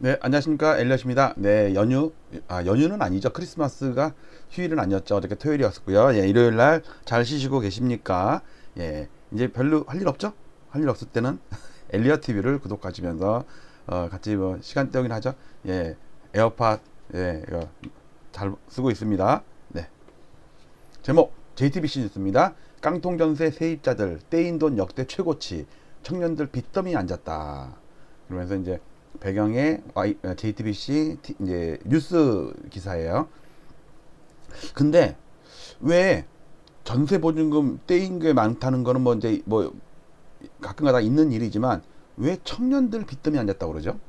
네, 안녕하십니까. 엘리엇입니다. 네, 연휴는 아니죠. 크리스마스가 휴일은 아니었죠. 어저께 토요일이었고요. 예, 일요일 날 잘 쉬시고 계십니까? 예, 이제 별로 할 일 없죠? 할 일 없을 때는 엘리엇 TV를 구독하시면서 같이 뭐 시간 때우긴 하죠. 예, 에어팟 예, 이거 잘 쓰고 있습니다. 네, 제목 JTBC 뉴스입니다. 깡통 전세 세입자들 떼인 돈 역대 최고치, 청년들 빚더미 앉았다. 그러면서 이제 배경에 JTBC 이제 뉴스 기사예요. 근데 왜 전세 보증금 떼인 게 많다는 거는 뭐 이제 뭐 가끔가다 있는 일이지만 왜 청년들 빚더미 앉았다고 그러죠?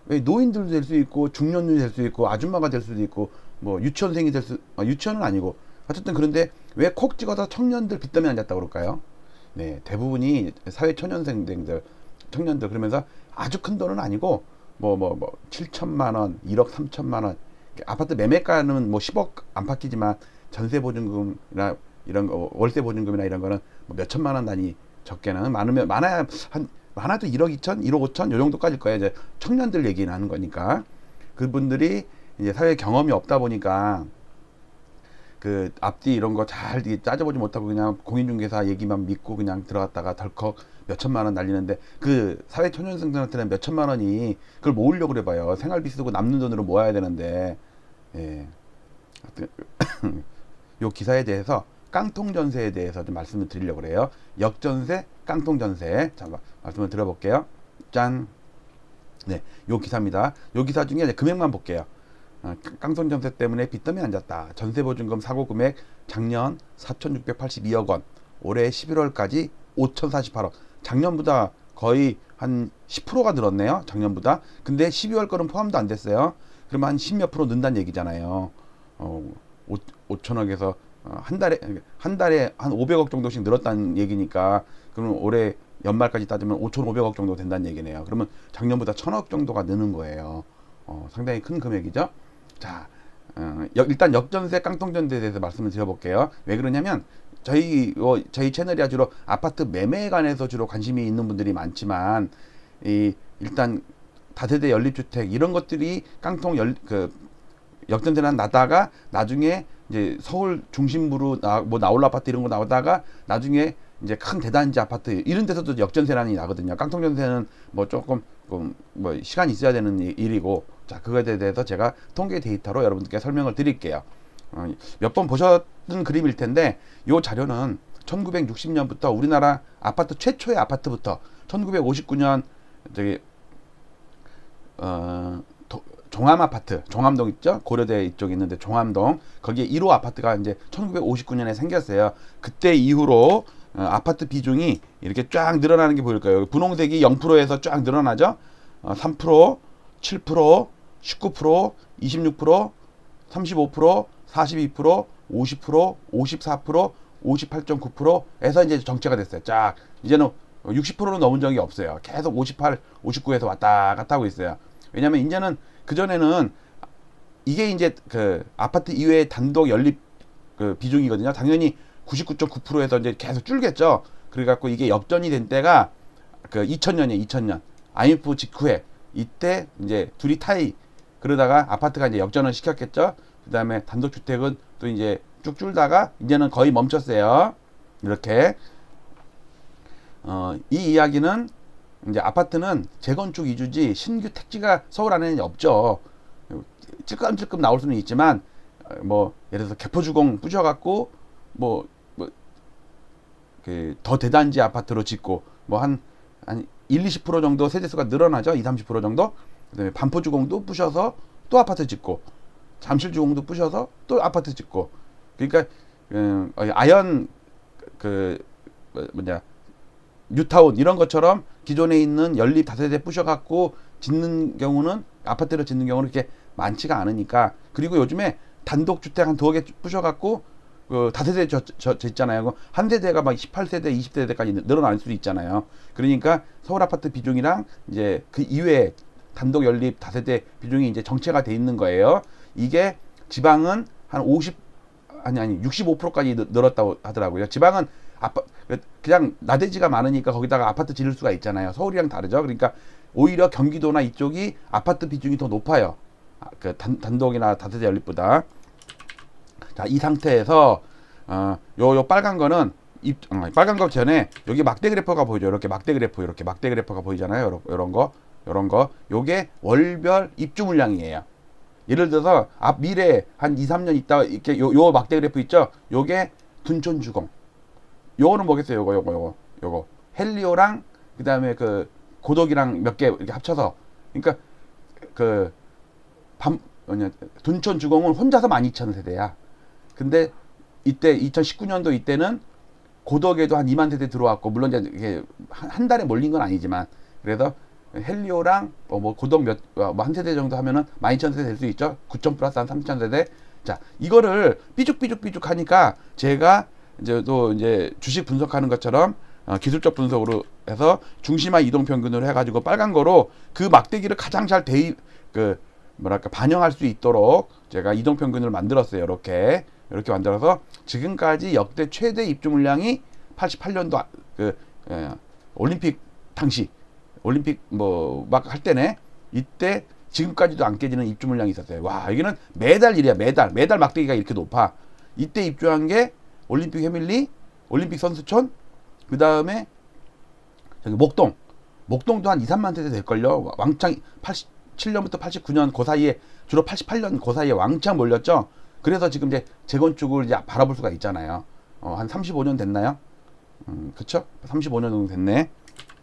왜 노인들도 될 수 있고 중년도 될 수 있고 아줌마가 될 수도 있고 뭐 유치원생이 유치원은 아니고 어쨌든 그런데 왜 콕 찍어서 청년들 빚더미 앉았다고 그럴까요? 네, 대부분이 사회 초년생들 청년들 그러면서 아주 큰 돈은 아니고 7천만 원, 1억 3천만 원 아파트 매매가는 뭐 10억 안팎이지만 전세 보증금이나 이런 거 월세 보증금이나 이런 거는 뭐 몇 천만 원 단위 적게는 많아야 한 많아도 1억 2천, 1억 5천 요 정도까지일 거예요. 이제 청년들 얘기는 하는 거니까 그분들이 이제 사회 경험이 없다 보니까 그 앞뒤 이런 거 잘 짜져보지 못하고 그냥 공인중개사 얘기만 믿고 그냥 들어갔다가 덜컥 몇 천만 원 날리는데 그 사회 초년생들한테는 몇 천만 원이 그걸 모으려고 그래봐요. 생활비 쓰고 남는 돈으로 모아야 되는데 예. 요 기사에 대해서 깡통 전세에 대해서 좀 말씀을 드리려고 그래요. 역전세, 깡통 전세. 자, 말씀을 드려볼게요. 짠. 네, 요 기사입니다. 요 기사 중에 금액만 볼게요. 깡통 전세 때문에 빚더미 앉았다. 전세보증금 사고 금액 작년 4,682억 원, 올해 11월까지 5,048억. 작년보다 거의 한 10%가 늘었네요. 작년보다. 근데 12월 거는 포함도 안 됐어요. 그러면 한 10몇 프로 는다는 얘기잖아요. 5천억에서 한 달에 한 500억 정도씩 늘었다는 얘기니까 그러면 올해 연말까지 따지면 5,500억 정도 된다는 얘기네요. 그러면 작년보다 1,000억 정도가 느는 거예요. 상당히 큰 금액이죠. 자, 일단 역전세, 깡통전세에 대해서 말씀을 드려볼게요. 왜 그러냐면 저희 채널이 주로 아파트 매매에 관해서 주로 관심이 있는 분들이 많지만 일단 다세대 연립주택 이런 것들이 역전세는 나다가 나중에 이제 서울 중심부로 나올 아파트 이런 거 나오다가 나중에 이제 큰 대단지 아파트 이런 데서도 역전세란이 나거든요. 깡통전세는 뭐 조금 뭐 시간이 있어야 되는 일이고, 자 그거에 대해서 제가 통계 데이터로 여러분들께 설명을 드릴게요. 몇 번 보셨던 그림일 텐데 이 자료는 1960년부터 우리나라 아파트 최초의 아파트부터 1959년 저기 종암 아파트, 종암동 있죠? 고려대 이쪽에 있는데 종암동 거기에 1호 아파트가 이제 1959년에 생겼어요. 그때 이후로 아파트 비중이 이렇게 쫙 늘어나는 게 보일 거예요. 분홍색이 0%에서 쫙 늘어나죠. 3%, 7%, 19%, 26%, 35%, 42%, 50%, 54%, 58.9%에서 이제 정체가 됐어요. 쫙 이제는 60%는 넘은 적이 없어요. 계속 58, 59에서 왔다 갔다 하고 있어요. 왜냐면 이제는 그전에는 이게 이제 그 아파트 이외의 단독 연립 그 비중이거든요. 당연히 99.9%에서 이제 계속 줄겠죠. 그래갖고 이게 역전이 된 때가 그 2000년이에요. 2000년 IMF 직후에 이때 이제 둘이 타이 그러다가 아파트가 이제 역전을 시켰겠죠. 그 다음에 단독주택은 또 이제 쭉 줄다가 이제는 거의 멈췄어요. 이렇게 이 이야기는 이제 아파트는 재건축 위주지 신규 택지가 서울 안에는 없죠. 찔끔찔끔 나올 수는 있지만 뭐 예를 들어서 개포주공 부셔갖고 더 대단지 아파트로 짓고 뭐 한 1, 20% 정도 세대수가 늘어나죠. 2, 30% 정도. 그다음에 반포주공도 부셔서 또 아파트 짓고 잠실주공도 부셔서 또 아파트 짓고 그러니까 아연 뉴타운 이런 것처럼 기존에 있는 연립 다세대 부셔갖고 짓는 경우는 아파트를 짓는 경우는 그렇게 많지가 않으니까 그리고 요즘에 단독주택 한 2개 부셔갖고 다세대 짓잖아요. 한 세대가 막 18세대, 20세대까지 늘어날 수도 있잖아요. 그러니까 서울 아파트 비중이랑 이제 그 이외에 단독 연립 다세대 비중이 이제 정체가 돼 있는 거예요. 이게 지방은 한 65%까지 늘었다고 하더라고요. 지방은 그냥 나대지가 많으니까 거기다가 아파트 지을 수가 있잖아요. 서울이랑 다르죠. 그러니까 오히려 경기도나 이쪽이 아파트 비중이 더 높아요. 그 단독이나 다세대 연립보다. 자, 이 상태에서 요 빨간 거는 빨간 거 전에 여기 막대 그래프가 보이죠. 이렇게 막대 그래프가 보이잖아요. 요런 거. 요게 월별 입주 물량이에요. 예를 들어서 앞 미래 한 2, 3년 있다 이렇게 요 막대 그래프 있죠. 요게 둔촌 주공. 요거는 뭐겠어요? 요거 헬리오랑 그다음에 그 고덕이랑 몇 개 이렇게 합쳐서, 그러니까 둔촌 주공은 혼자서 12,000세대야. 근데 이때 2019년도 이때는 고덕에도 한 2만 세대 들어왔고, 물론 이제 이게 한 달에 몰린 건 아니지만, 그래서 헬리오랑 뭐 고덕 한 세대 정도 하면은 12,000세대 될 수 있죠. 9,000 플러스 한 3,000세대. 자, 이거를 삐죽삐죽 하니까 제가 이제 또 이제 주식 분석하는 것처럼 기술적 분석으로 해서 중심화 이동 평균을 해가지고 빨간 거로 그 막대기를 가장 잘 반영할 수 있도록 제가 이동 평균을 만들었어요. 이렇게 만들어서 지금까지 역대 최대 입주 물량이 88년도 올림픽 당시 올림픽 뭐 막 할 때네, 이때 지금까지도 안 깨지는 입주 물량이 있었어요. 와, 여기는 매달 일이야. 매달 막대기가 이렇게 높아. 이때 입주한 게 올림픽 해밀리, 올림픽 선수촌, 그 다음에 저기 목동도 한 2, 3만 세대 될걸요. 왕창 87년부터 89년 그 사이에, 주로 88년 그 사이에 왕창 몰렸죠. 그래서 지금 이제 재건축을 이제 바라볼 수가 있잖아요. 한 35년 됐나요? 그쵸? 35년 정도 됐네.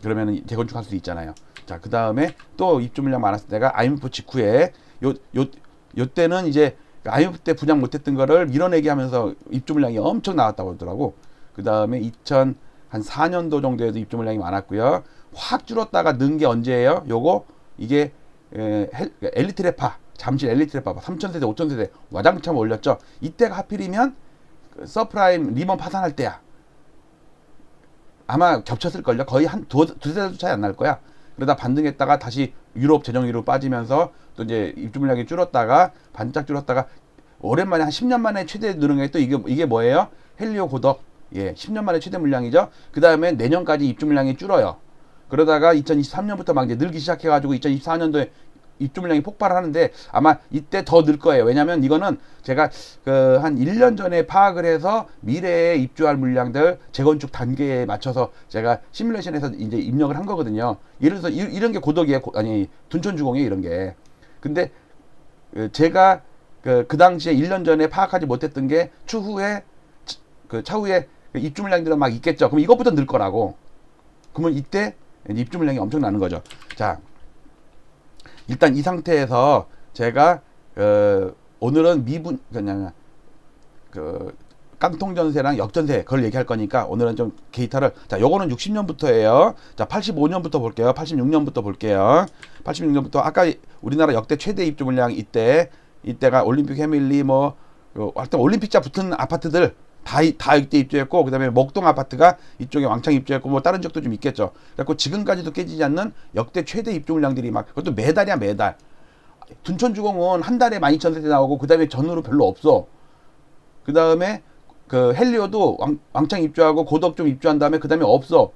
그러면 재건축할 수 있잖아요. 자, 그 다음에 또 입주 물량 많았을 때가 IMF 직후에 요 때는 이제 IMF 때 분양 못했던 거를 밀어내기 하면서 입주 물량이 엄청 나왔다고 하더라고. 그 다음에 2004년도 정도에도 입주 물량이 많았고요. 확 줄었다가 는 게 언제예요? 이게 엘리트 레파, 잠실 엘리트 레파 3,000세대 5,000세대 와장창 올렸죠. 이때가 하필이면 서프라임 리먼 파산할 때야. 아마 겹쳤을걸요. 거의 한 두세 달 차이 안 날 거야. 그러다 반등했다가 다시 유럽 재정위로 빠지면서 또 이제 입주 물량이 줄었다가 반짝 줄었다가 오랜만에 한 10년 만에 최대 늘은 게 또 이게 뭐예요? 헬리오 고덕. 예, 10년 만에 최대 물량이죠. 그 다음에 내년까지 입주 물량이 줄어요. 그러다가 2023년부터 막 이제 늘기 시작해가지고 2024년도에 입주 물량이 폭발하는데 아마 이때 더 늘 거예요. 왜냐면 이거는 제가 한 1년 전에 파악을 해서 미래에 입주할 물량들 재건축 단계에 맞춰서 제가 시뮬레이션에서 이제 입력을 한 거거든요. 예를 들어서 이런 게 고덕이에요. 아니, 둔촌주공이에요, 이런 게. 근데 제가 그 당시에 1년 전에 파악하지 못했던 게 추후에 차후에 입주 물량들은 막 있겠죠. 그럼 이것부터 늘 거라고. 그러면 이때 입주 물량이 엄청 나는 거죠. 자, 일단 이 상태에서 제가 오늘은 그냥 깡통 전세랑 역전세 그걸 얘기할 거니까 오늘은 좀 데이터를, 자, 요거는 60년부터예요. 자, 85년부터 볼게요. 86년부터 볼게요. 86년부터 아까 우리나라 역대 최대 입주 물량 이때가 올림픽 해밀리 하여튼 올림픽자 붙은 아파트들 다 이때 입주했고, 그 다음에 목동 아파트가 이쪽에 왕창 입주했고, 뭐 다른 적도 좀 있겠죠. 그래서 지금까지도 깨지지 않는 역대 최대 입주 물량들이 막, 그것도 매달이야, 매달. 둔촌주공은 한 달에 12,000세대 나오고, 그 다음에 전후로 별로 없어. 그 다음에 헬리오도 왕창 입주하고, 고덕 좀 입주한 다음에 그 다음에 없어.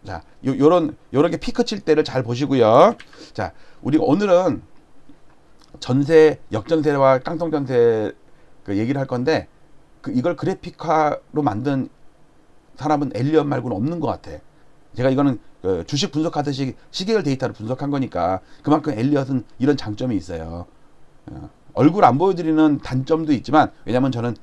자, 요렇게 피크 칠 때를 잘 보시고요. 자, 우리가 오늘은 전세, 역전세와 깡통전세 얘기를 할 건데, 이걸 그래픽화로 만든 사람은 엘리엇 말고는 없는 것 같아. 제가 이거는 주식 분석하듯이 시계열 데이터를 분석한 거니까 그만큼 엘리엇은 이런 장점이 있어요. 얼굴 안 보여드리는 단점도 있지만, 왜냐면 저는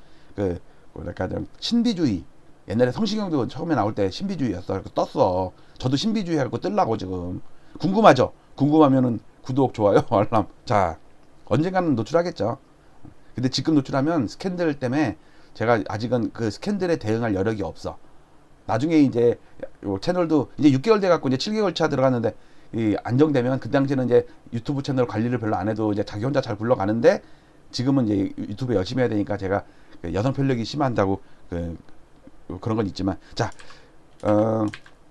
뭐랄까 좀 신비주의, 옛날에 성시경도 처음에 나올 때 신비주의였어. 떴어. 저도 신비주의 하고 뜨려고 지금. 궁금하죠? 궁금하면은 구독, 좋아요, 알람. 자, 언젠가는 노출하겠죠. 근데 지금 노출하면 스캔들 때문에 제가 아직은 그 스캔들에 대응할 여력이 없어. 나중에 이제 채널도 이제 6개월 돼갖고 이제 7개월 차 들어갔는데, 안정되면 그 당시에는 이제 유튜브 채널 관리를 별로 안 해도 이제 자기 혼자 잘 굴러가는데, 지금은 이제 유튜브 열심히 해야 되니까 제가 여성 편력이 심한다고 그런 건 있지만, 자,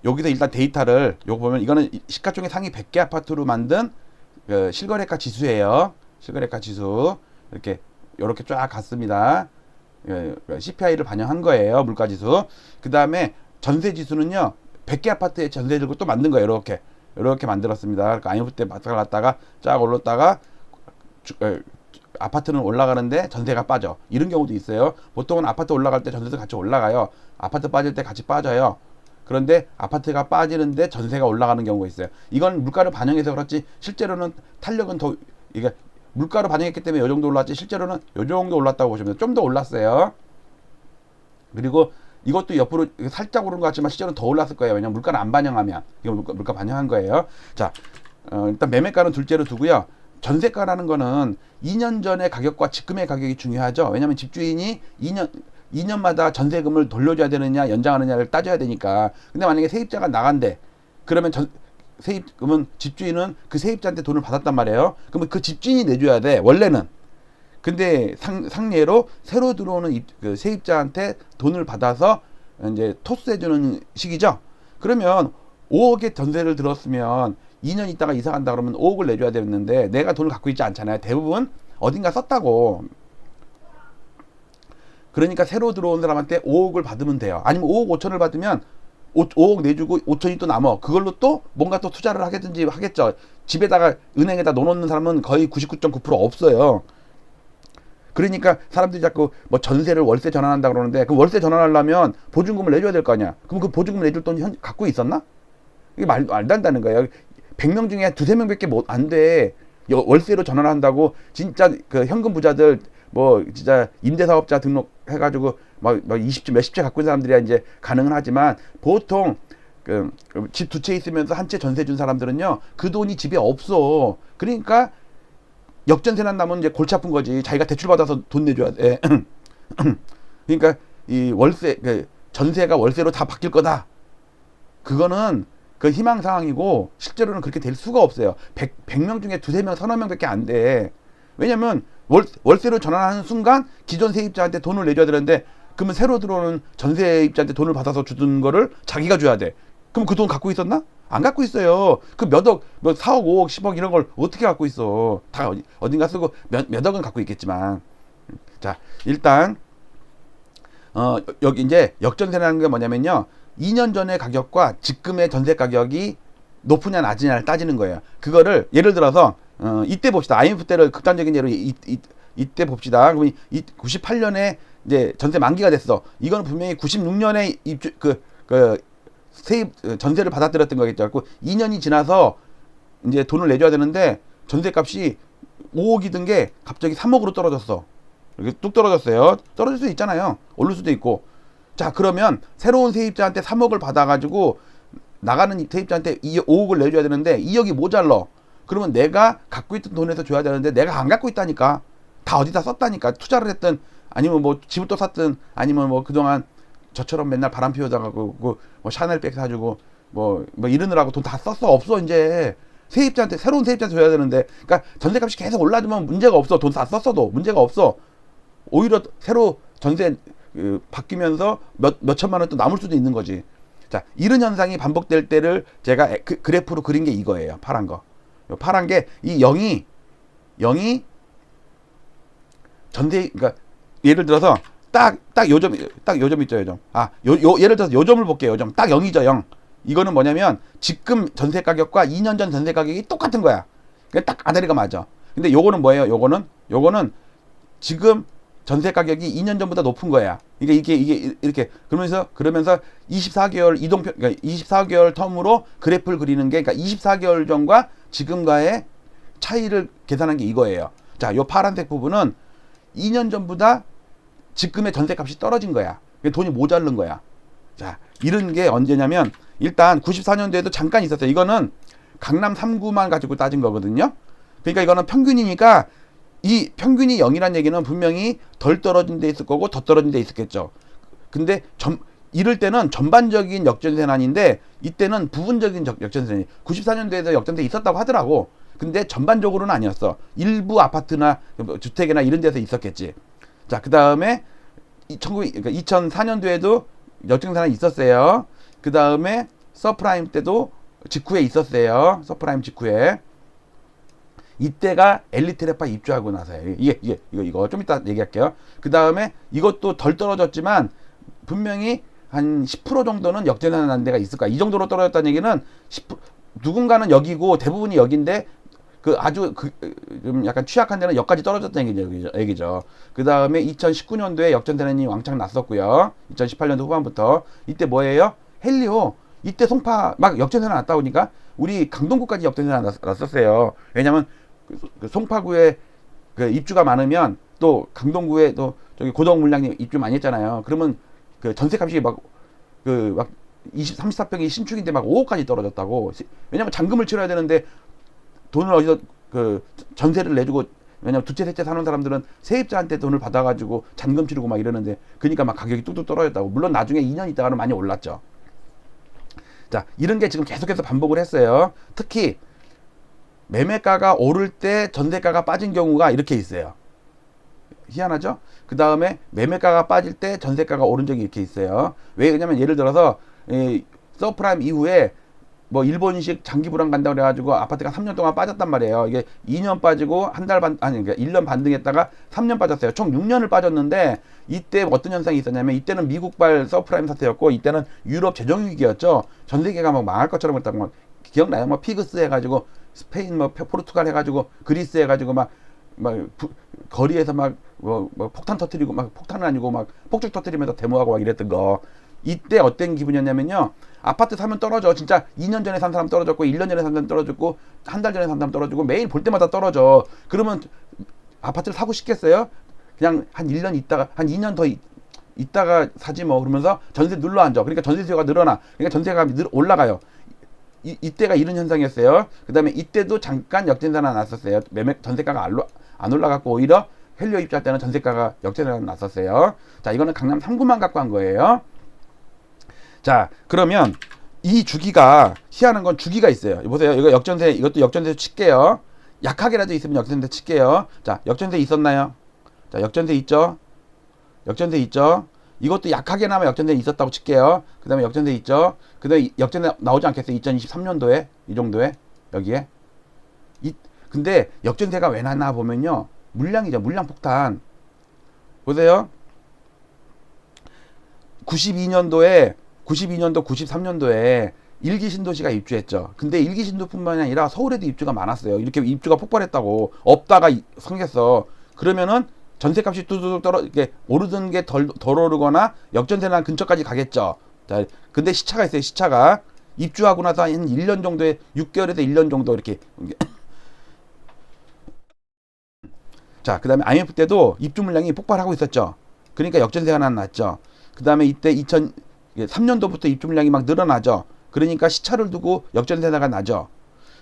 여기서 일단 데이터를 요거 보면 이거는 시가총액 상위 100개 아파트로 만든 실거래가 지수예요. 실거래가 지수 이렇게 쫙 갔습니다. CPI를 반영한 거예요. 물가지수. 그 다음에 전세지수는요, 100개 아파트의 전세들고 또 만든 거예요. 이렇게 만들었습니다. 그러니까 IMF 때 바닥났다가 쫙 올랐다가 아파트는 올라가는데 전세가 빠져. 이런 경우도 있어요. 보통은 아파트 올라갈 때 전세도 같이 올라가요. 아파트 빠질 때 같이 빠져요. 그런데 아파트가 빠지는데 전세가 올라가는 경우가 있어요. 이건 물가를 반영해서 그렇지 실제로는 탄력은 더 이게 물가로 반영했기 때문에 이 정도 올랐지 실제로는 이 정도 올랐다고 보시면 좀 더 올랐어요. 그리고 이것도 옆으로 살짝 오른 것 같지만 실제로는 더 올랐을 거예요. 왜냐면 물가를 안 반영하면 이거 물가 반영한 거예요. 자, 일단 매매가는 둘째로 두고요. 전세가라는 거는 2년 전의 가격과 지금의 가격이 중요하죠. 왜냐면 집주인이 2년마다 전세금을 돌려줘야 되느냐 연장하느냐를 따져야 되니까. 근데 만약에 세입자가 나간대. 그러면 세입금은 집주인은 그 세입자한테 돈을 받았단 말이에요. 그러면 그 집주인이 내줘야 돼. 원래는. 근데 상례로 새로 들어오는 그 세입자한테 돈을 받아서 이제 토스해주는 식이죠. 그러면 5억의 전세를 들었으면 2년 있다가 이사 간다 그러면 5억을 내줘야 되는데 내가 돈을 갖고 있지 않잖아요. 대부분 어딘가 썼다고. 그러니까 새로 들어온 사람한테 5억을 받으면 돼요. 아니면 5억 5천을 받으면 5억 내주고 5천이 또 남어. 그걸로 또 뭔가 또 투자를 하겠든지 하겠죠. 집에다가 은행에다 넣어놓는 사람은 거의 99.9% 없어요. 그러니까 사람들이 자꾸 뭐 전세를 월세 전환한다 그러는데 그 월세 전환하려면 보증금을 내줘야 될 거 아니야. 그럼 그 보증금 내줄 돈 갖고 있었나? 이게 말도 안 된다는 거예요. 100명 중에 두세 명밖에 안 돼. 월세로 전환한다고 진짜 그 현금 부자들 뭐 진짜 임대사업자 등록해가지고 막 20채 몇십 채 갖고 있는 사람들이야 이제 가능은 하지만 보통 그 집 두 채 있으면서 한 채 전세 준 사람들은요 그 돈이 집에 없어. 그러니까 역전세 난다면 이제 골치 아픈 거지. 자기가 대출 받아서 돈 내줘야 돼. 그러니까 이 월세 그 전세가 월세로 다 바뀔 거다. 그거는 그 희망 사항이고 실제로는 그렇게 될 수가 없어요. 100명 중에 두세 명, 서너 명밖에 안 돼. 왜냐면 월세로 전환하는 순간 기존 세입자한테 돈을 내줘야 되는데 그러면 새로 들어오는 전세입자한테 돈을 받아서 주던 거를 자기가 줘야 돼. 그럼 그 돈 갖고 있었나? 안 갖고 있어요. 그 몇 억, 뭐 4억, 5억, 10억 이런 걸 어떻게 갖고 있어. 다 어딘가 쓰고 몇 억은 갖고 있겠지만. 자, 일단 여기 이제 역전세라는 게 뭐냐면요. 2년 전의 가격과 지금의 전세 가격이 높으냐 낮으냐를 따지는 거예요. 그거를 예를 들어서 이때 봅시다. IMF 때를 극단적인 예로 이때 봅시다. 그러면 98년에 이제 전세 만기가 됐어. 이거는 분명히 96년에 세입 전세를 받아들였던 거겠죠. 그래서 2년이 지나서 이제 돈을 내줘야 되는데 전세값이 5억이던 게 갑자기 3억으로 떨어졌어. 이렇게 뚝 떨어졌어요. 떨어질 수도 있잖아요. 오를 수도 있고. 자, 그러면 새로운 세입자한테 3억을 받아가지고 나가는 세입자한테 5억을 내줘야 되는데 2억이 모자라. 그러면 내가 갖고 있던 돈에서 줘야 되는데 내가 안 갖고 있다니까. 다 어디다 썼다니까. 투자를 했든 아니면 뭐 집을 또 샀든 아니면 뭐 그동안 저처럼 맨날 바람 피우다가 뭐 샤넬백 사주고 뭐 이러느라고 돈 다 썼어. 없어 이제. 세입자한테 새로운 세입자한테 줘야 되는데 그러니까 전세값이 계속 올라주면 문제가 없어. 돈 다 썼어도 문제가 없어. 오히려 새로 전세 바뀌면서 몇 천만 원 또 남을 수도 있는 거지. 자, 이런 현상이 반복될 때를 제가 그래프로 그린 게 이거예요. 파란 거. 파란 게 이 0이 전세 그러니까 예를 들어서 딱 요점 있죠, 요점. 예를 들어서 요점을 볼게요. 요점. 딱 0이죠, 0. 이거는 뭐냐면 지금 전세 가격과 2년 전 전세 가격이 똑같은 거야. 그러니까 딱 아다리가 맞아. 근데 요거는 뭐예요? 요거는 지금 전세 가격이 2년 전보다 높은 거야. 이게 이렇게 그러면서 24개월 이동평 그러니까 24개월 텀으로 그래프를 그리는 게 그러니까 24개월 전과 지금과의 차이를 계산한 게 이거예요. 자, 요 파란색 부분은 2년 전보다 지금의 전세값이 떨어진 거야. 돈이 모자른 거야. 자, 이런 게 언제냐면 일단 94년도에도 잠깐 있었어요. 이거는 강남 3구만 가지고 따진 거거든요. 그러니까 이거는 평균이니까 이 평균이 0이란 얘기는 분명히 덜 떨어진 데 있을 거고 더 떨어진 데 있었겠죠. 근데 이럴 때는 전반적인 역전세난인데 이때는 부분적인 역전세난. 94년도에도 역전세 있었다고 하더라고. 근데 전반적으로는 아니었어. 일부 아파트나 주택이나 이런 데서 있었겠지. 자, 그 다음에 2004년도에도 역전세난이 있었어요. 그 다음에 서프라임 때도 직후에 있었어요. 서프라임 직후에. 이때가 엘리트레파 입주하고 나서요. 이거 좀 이따 얘기할게요. 그 다음에 이것도 덜 떨어졌지만 분명히 한 10% 정도는 역전세난 난 데가 있을 거야. 이 정도로 떨어졌다는 얘기는 누군가는 여기고 대부분이 여기인데 그 아주 좀 약간 취약한 데는 여기까지 떨어졌다는 얘기죠. 그 다음에 2019년도에 역전세난이 왕창 났었고요. 2018년도 후반부터 이때 뭐예요? 헬리오. 이때 송파 막 역전세난 났다 보니까 우리 강동구까지 역전세난 났었어요. 왜냐면 그 송파구에 그 입주가 많으면 또 강동구에 또 저기 고덕 물량이 입주 많이 했잖아요. 그러면 그 전세값이 막 34평이 신축인데 막 5억까지 떨어졌다고. 왜냐면 잔금을 치러야 되는데 돈을 어디서 그 전세를 내주고, 왜냐면 두채 셋째 사는 사람들은 세입자한테 돈을 받아가지고 잔금 치르고 막 이러는데, 그러니까 막 가격이 뚝뚝 떨어졌다고. 물론 나중에 2년 있다가는 많이 올랐죠. 자, 이런 게 지금 계속해서 반복을 했어요. 특히 매매가가 오를 때 전세가가 빠진 경우가 이렇게 있어요. 희한하죠? 그 다음에 매매가가 빠질 때 전세가가 오른 적이 이렇게 있어요. 왜 그러냐면 예를 들어서 서프라임 이후에 뭐 일본식 장기 불황 간다고 그래가지고 아파트가 3년 동안 빠졌단 말이에요. 이게 2년 빠지고 한 달 반, 아니 그러니까 1년 반등했다가 3년 빠졌어요. 총 6년을 빠졌는데 이때 어떤 현상이 있었냐면, 이때는 미국발 서프라임 사태였고 이때는 유럽 재정위기였죠. 전 세계가 막 망할 것처럼 했다고. 막 기억나요? 뭐 피그스 해가지고 스페인 뭐 포르투갈 해가지고 그리스 해가지고 막 거리에서 막 폭탄 터뜨리고, 막 폭탄은 아니고 막 폭죽 터뜨리면서 데모하고 막 이랬던 거. 이때 어떤 기분이었냐면요, 아파트 사면 떨어져. 진짜 2년 전에 산 사람 떨어졌고 1년 전에 산 사람 떨어졌고 한 달 전에 산 사람 떨어지고 매일 볼 때마다 떨어져. 그러면 아파트를 사고 싶겠어요? 그냥 한 1년 있다가 한 2년 더 있다가 사지 뭐. 그러면서 전세 눌러 앉아. 그러니까 전세 수요가 늘어나. 그러니까 전세가 올라가요. 이때가 이런 현상이었어요. 그 다음에 이때도 잠깐 역전세가 났었어요. 전세가가 안 올라갔고 오히려 헬리오 입주할 때는 전세가가 역전세가 났었어요. 자, 이거는 강남 3구만 갖고 한 거예요. 자, 그러면 이 주기가 희한한 건 주기가 있어요. 보세요. 이거 역전세, 이것도 역전세 칠게요. 약하게라도 있으면 역전세 칠게요. 자, 역전세 있었나요? 자, 역전세 있죠? 역전세 있죠? 이것도 약하게 나면 역전세 있었다고 칠게요. 그 다음에 역전세 있죠? 그 다음에 역전세 나오지 않겠어요? 2023년도에? 이 정도에? 여기에? 근데 역전세가 왜 났나 보면요, 물량이죠. 물량 폭탄. 보세요. 92년도, 93년도에 일기 신도시가 입주했죠. 근데 일기 신도뿐만이 아니라 서울에도 입주가 많았어요. 이렇게 입주가 폭발했다고. 없다가 생겼어. 그러면은 전세값이 뚜두둑 이렇게 오르던 게 덜 오르거나 역전세난 근처까지 가겠죠. 자, 근데 시차가 있어요. 시차가 입주하고 나서 한 1년 정도에 6개월에서 1년 정도 이렇게. 자, 그 다음에 IMF 때도 입주 물량이 폭발하고 있었죠. 그러니까 역전세가 났죠. 그 다음에 이때 2003년도부터 입주 물량이 막 늘어나죠. 그러니까 시차를 두고 역전세가 나죠.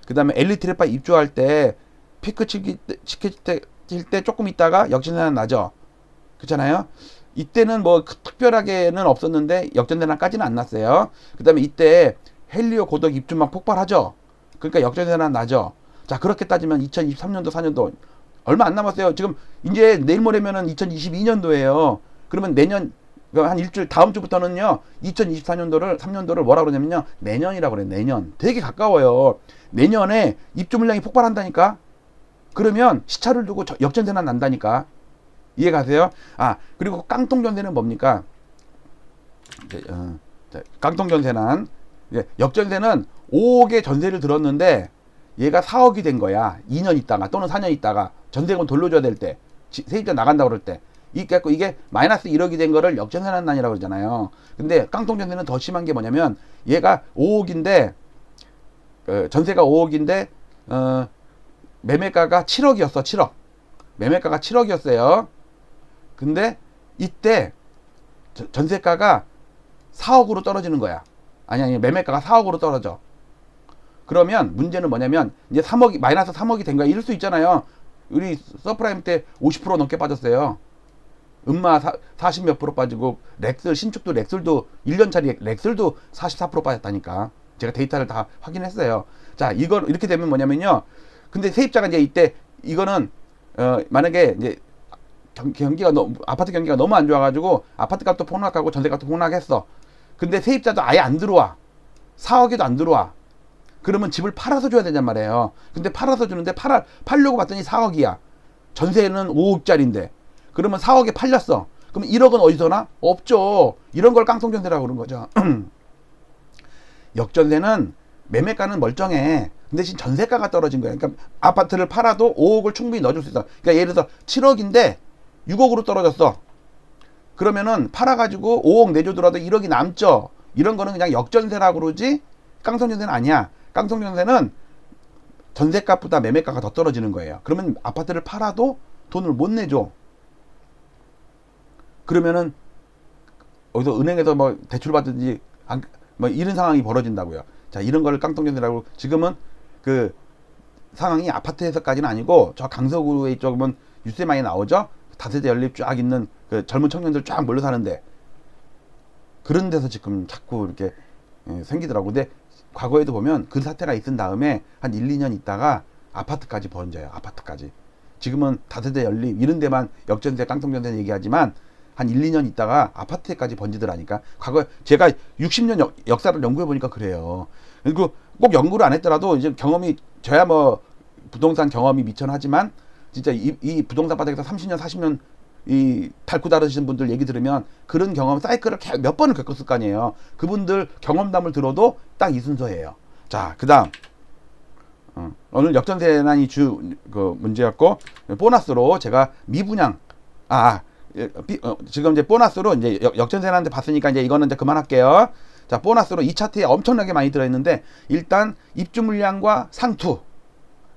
그 다음에 엘리트레파 입주할 때 피크 칠 때 조금 있다가 역전세가 나죠. 그렇잖아요. 이때는 뭐 특별하게는 없었는데 역전세난까지는 안 났어요. 그 다음에 이때 헬리오 고덕 입주 막 폭발하죠. 그러니까 역전세난 나죠. 자, 그렇게 따지면 2023년도 4년도 얼마 안 남았어요. 지금 이제 내일 모레면은 2022년도예요. 그러면 내년 한 일주일 다음 주부터는요, 2024년도를 3년도를 뭐라 그러냐면요, 내년이라고 그래요. 내년. 되게 가까워요. 내년에 입주 물량이 폭발한다니까. 그러면 시차를 두고 역전세난 난다니까. 이해가세요? 아, 그리고 깡통전세는 뭡니까? 깡통전세난, 역전세는 5억의 전세를 들었는데 얘가 4억이 된 거야. 2년 있다가 또는 4년 있다가 전세금 돌려줘야 될 때, 세입자 나간다고 그럴 때. 이게 마이너스 1억이 된 거를 역전세난이라고 그러잖아요. 근데 깡통전세는 더 심한 게 뭐냐면, 얘가 5억인데 전세가 5억인데 매매가가 7억이었어. 7억. 매매가가 7억이었어요. 근데 이때 전세가가 4억으로 떨어지는 거야. 아니, 매매가가 4억으로 떨어져. 그러면 문제는 뭐냐면, 이제 3억이, 마이너스 3억이 된 거야. 이럴 수 있잖아요. 우리 서프라임 때 50% 넘게 빠졌어요. 음마 40 몇 프로 빠지고, 신축도 렉슬도 1년짜리 렉슬도 44% 빠졌다니까. 제가 데이터를 다 확인했어요. 자, 이건 이렇게 되면 뭐냐면요. 근데 세입자가 이제 이때 이거는 만약에 이제 아파트 경기가 너무 안 좋아가지고 아파트 값도 폭락하고 전세 값도 폭락했어. 근데 세입자도 아예 안 들어와. 4억에도 안 들어와. 그러면 집을 팔아서 줘야 되단 말이에요. 근데 팔아서 주는데 팔려고 봤더니 4억이야. 전세는 5억짜리인데. 그러면 4억에 팔렸어. 그럼 1억은 어디서 나? 없죠. 이런 걸 깡통전세라고 그러는 거죠. 역전세는 매매가는 멀쩡해. 근데 지금 전세가가 떨어진 거야. 그러니까 아파트를 팔아도 5억을 충분히 넣어줄 수 있어. 그러니까 예를 들어서 7억인데 6억으로 떨어졌어. 그러면은 팔아가지고 5억 내줘더라도 1억이 남죠. 이런 거는 그냥 역전세라고 그러지 깡통전세는 아니야. 깡통전세는 전세값보다 매매가가 더 떨어지는 거예요. 그러면 아파트를 팔아도 돈을 못 내줘. 그러면은 어디서 은행에서 뭐 대출 받든지 뭐 이런 상황이 벌어진다고요. 자, 이런 거를 깡통전세라고. 지금은 그 상황이 아파트에서까지는 아니고 저 강서구에 쪽은 뉴스에 많이 나오죠. 다세대 연립 쫙 있는 그 젊은 청년들 쫙 몰려 사는데 그런 데서 지금 자꾸 이렇게 생기더라고. 근데 과거에도 보면 그 사태가 있은 다음에 한 1, 2년 있다가 아파트까지 번져요. 아파트까지. 지금은 다세대 연립 이런 데만 역전세 깡통전세 얘기하지만 한 1, 2년 있다가 아파트에까지 번지더라니까. 과거에 제가 60년 역사를 연구해 보니까 그래요. 그리고 꼭 연구를 안 했더라도 이제 경험이 저야 뭐 부동산 경험이 미천하지만 진짜 이 부동산 바닥에서 30년 40년 이 탈구 다르시는 분들 얘기 들으면 그런 경험 사이클을 몇 번을 겪었을 거 아니에요. 그분들 경험담을 들어도 딱 이 순서예요. 자, 그다음 오늘 역전세난이 그 문제였고 보너스로 제가 미분양 지금 이제 보너스로 이제 역전세난한테 봤으니까 이제 이거는 이제 그만할게요. 자, 보너스로 이 차트에 엄청나게 많이 들어있는데 일단 입주 물량과 상투,